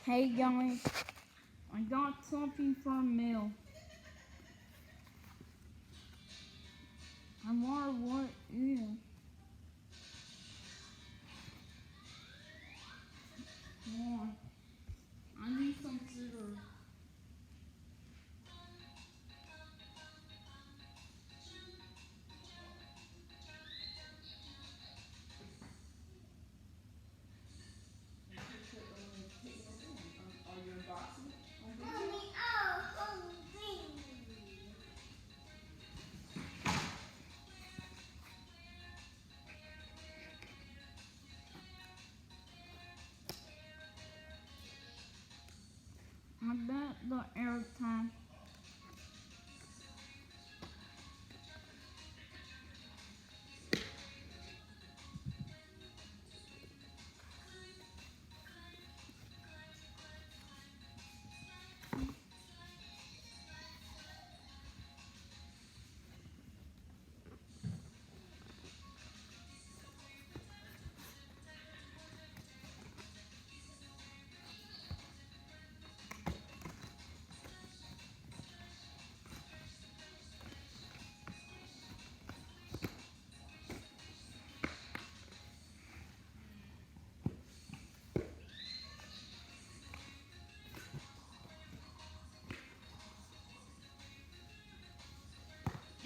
Hey guys, I got something for a meal. I wonder what it is. Hold on. I need some scissors. I bet the airtime.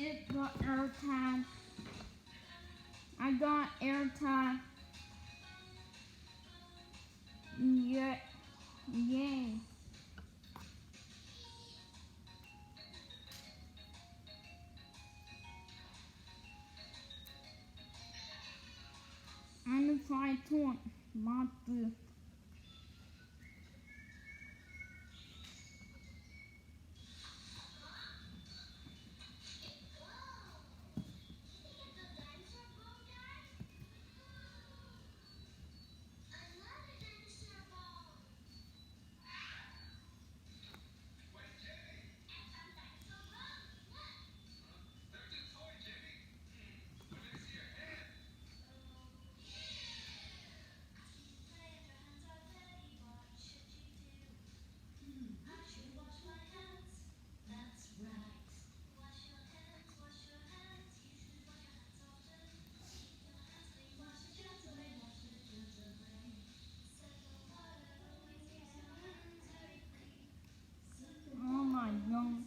It's the airtime. I got airtime. Yeah, yay. I'm trying to not to. Oh my god.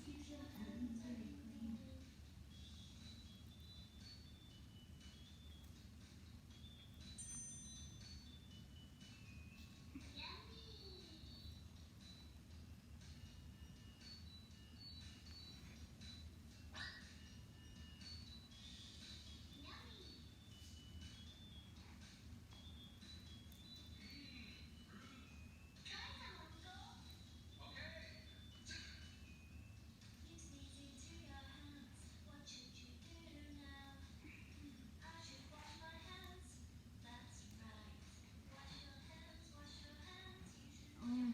Um,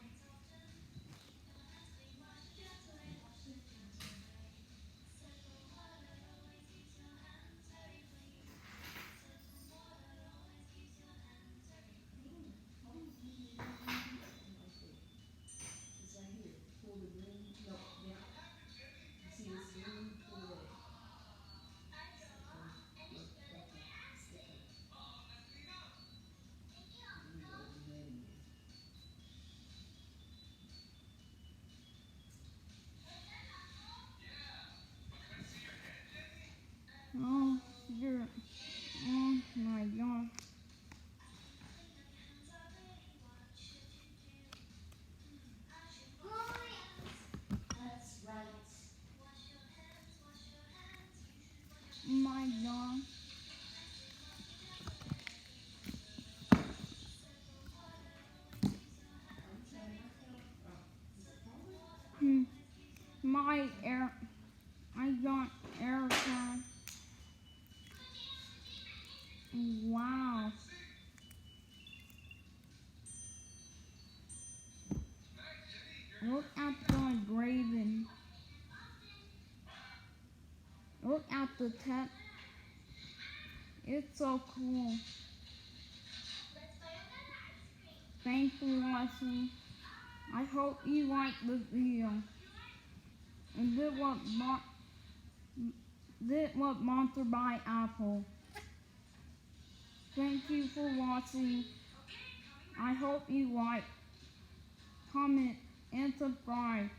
oh, you're, oh my god. My god. Hmm. My air, I got airtime. Wow. Look at the engraving. Look at the text. It's so cool. Thanks for watching. I hope you like the video. And did what sponsored by Apple. Thank you for watching. I hope you like, comment, and subscribe.